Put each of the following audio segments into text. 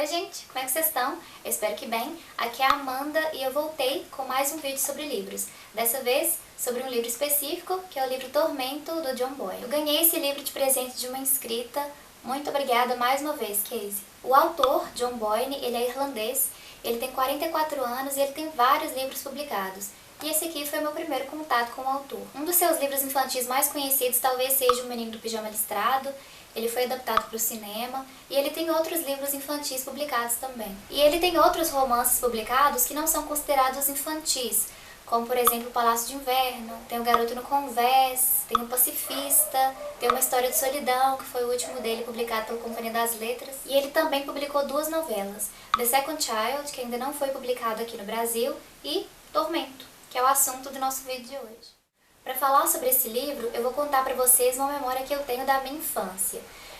Oi gente, como é que vocês estão? Eu espero que bem. Aqui é a Amanda e eu voltei com mais um vídeo sobre livros. Dessa vez sobre um livro específico, que é o livro Tormento, do John Boyne. Eu ganhei esse livro de presente de uma inscrita. Muito obrigada mais uma vez, Casey. O autor, John Boyne, ele é irlandês, ele tem 44 anos e ele tem vários livros publicados. E esse aqui foi meu primeiro contato com o autor. Um dos seus livros infantis mais conhecidos talvez seja O Menino do Pijama Listrado. Ele foi adaptado para o cinema e ele tem outros livros infantis publicados também. E ele tem outros romances publicados que não são considerados infantis, como por exemplo O Palácio de Inverno, tem O Garoto no Convés, tem O Pacifista, tem Uma História de Solidão, que foi o último dele publicado pela Companhia das Letras. E ele também publicou duas novelas, The Second Child, que ainda não foi publicado aqui no Brasil, e Tormento, que é o assunto do nosso vídeo de hoje. Para falar sobre esse livro, eu vou contar para vocês uma memória que eu tenho da minha infância.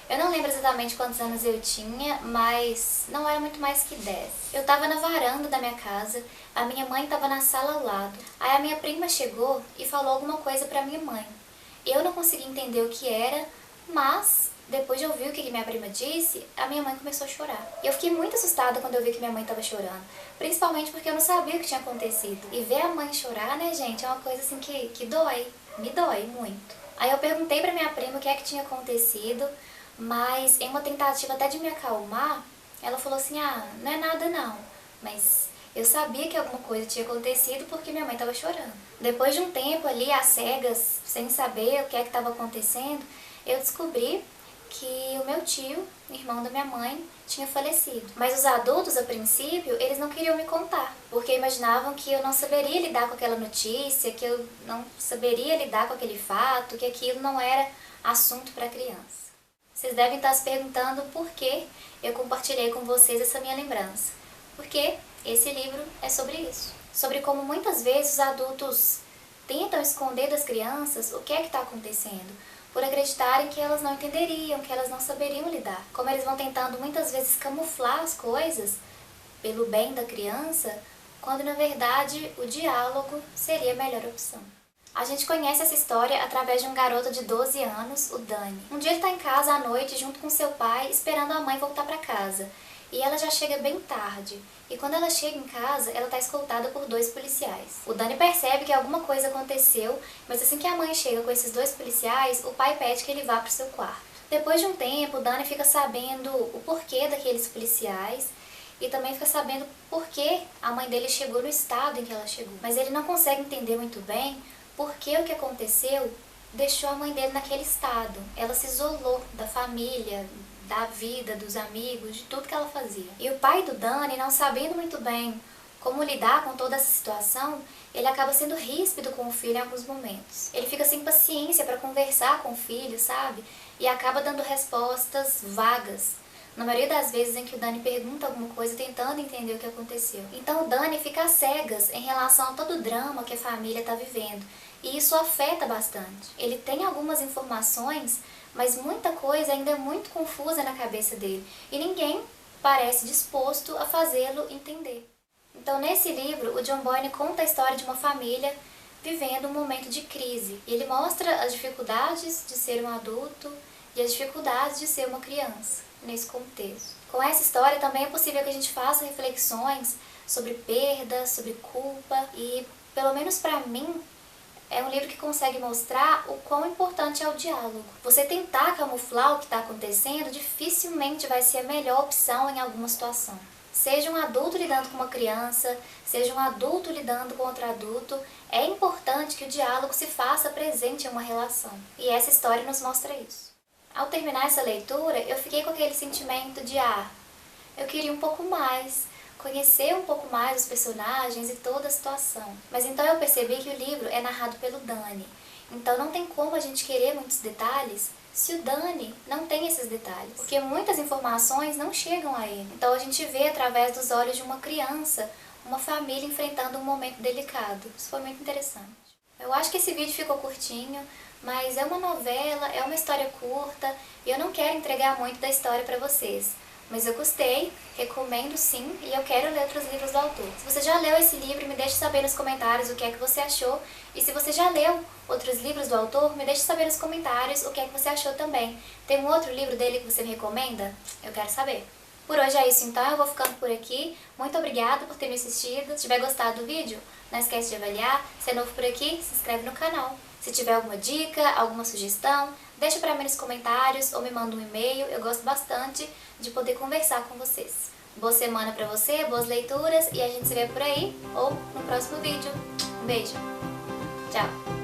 Eu não lembro exatamente quantos anos eu tinha, mas não era muito mais que 10. Eu estava na varanda da minha casa, a minha mãe estava na sala ao lado. Aí a minha prima chegou e falou alguma coisa para minha mãe. Eu não consegui entender o que era, mas depois de ouvir o que minha prima disse, a minha mãe começou a chorar. E eu fiquei muito assustada quando eu vi que minha mãe estava chorando, principalmente porque eu não sabia o que tinha acontecido. E ver a mãe chorar, né, gente, é uma coisa assim que dói, me dói muito. Aí eu perguntei pra minha prima o que é que tinha acontecido, mas em uma tentativa até de me acalmar, ela falou assim, não é nada não, mas eu sabia que alguma coisa tinha acontecido porque minha mãe estava chorando. Depois de um tempo ali, às cegas, sem saber o que é que estava acontecendo, eu descobri que o meu tio, irmão da minha mãe, tinha falecido. Mas os adultos, a princípio, eles não queriam me contar, porque imaginavam que eu não saberia lidar com aquela notícia, que eu não saberia lidar com aquele fato, que aquilo não era assunto para criança. Vocês devem estar se perguntando por que eu compartilhei com vocês essa minha lembrança. Porque esse livro é sobre isso. Sobre como muitas vezes os adultos tentam esconder das crianças o que é que está acontecendo, por acreditarem que elas não entenderiam, que elas não saberiam lidar. Como eles vão tentando muitas vezes camuflar as coisas pelo bem da criança, quando na verdade o diálogo seria a melhor opção. A gente conhece essa história através de um garoto de 12 anos, o Danny. Um dia ele está em casa à noite junto com seu pai, esperando a mãe voltar para casa. E ela já chega bem tarde. E quando ela chega em casa, ela está escoltada por 2 policiais. O Danny percebe que alguma coisa aconteceu, mas assim que a mãe chega com esses 2 policiais, o pai pede que ele vá para o seu quarto. Depois de um tempo, o Danny fica sabendo o porquê daqueles policiais e também fica sabendo por que a mãe dele chegou no estado em que ela chegou. Mas ele não consegue entender muito bem por que o que aconteceu deixou a mãe dele naquele estado. Ela se isolou da família, da vida, dos amigos, de tudo que ela fazia. E o pai do Danny, não sabendo muito bem como lidar com toda essa situação, ele acaba sendo ríspido com o filho em alguns momentos. Ele fica sem paciência para conversar com o filho, sabe? E acaba dando respostas vagas, na maioria das vezes em que o Danny pergunta alguma coisa tentando entender o que aconteceu. Então o Danny fica às cegas em relação a todo o drama que a família está vivendo. E isso afeta bastante. Ele tem algumas informações, mas muita coisa ainda é muito confusa na cabeça dele. E ninguém parece disposto a fazê-lo entender. Então nesse livro, o John Boyne conta a história de uma família vivendo um momento de crise. E ele mostra as dificuldades de ser um adulto e as dificuldades de ser uma criança nesse contexto. Com essa história também é possível que a gente faça reflexões sobre perda, sobre culpa e, pelo menos para mim, é um livro que consegue mostrar o quão importante é o diálogo. Você tentar camuflar o que está acontecendo dificilmente vai ser a melhor opção em alguma situação. Seja um adulto lidando com uma criança, seja um adulto lidando com outro adulto, é importante que o diálogo se faça presente em uma relação. E essa história nos mostra isso. Ao terminar essa leitura, eu fiquei com aquele sentimento de, eu queria um pouco mais, conhecer um pouco mais os personagens e toda a situação. Mas então eu percebi que o livro é narrado pelo Danny. Então não tem como a gente querer muitos detalhes se o Danny não tem esses detalhes. Porque muitas informações não chegam a ele. Então a gente vê através dos olhos de uma criança, uma família enfrentando um momento delicado. Isso foi muito interessante. Eu acho que esse vídeo ficou curtinho, mas é uma novela, é uma história curta e eu não quero entregar muito da história para vocês. Mas eu gostei, recomendo sim, e eu quero ler outros livros do autor. Se você já leu esse livro, me deixe saber nos comentários o que é que você achou. E se você já leu outros livros do autor, me deixe saber nos comentários o que é que você achou também. Tem um outro livro dele que você me recomenda? Eu quero saber. Por hoje é isso então, eu vou ficando por aqui. Muito obrigada por ter me assistido. Se tiver gostado do vídeo, não esquece de avaliar. Se é novo por aqui, se inscreve no canal. Se tiver alguma dica, alguma sugestão, deixa pra mim nos comentários ou me manda um e-mail. Eu gosto bastante de poder conversar com vocês. Boa semana pra você, boas leituras e a gente se vê por aí ou no próximo vídeo. Um beijo. Tchau.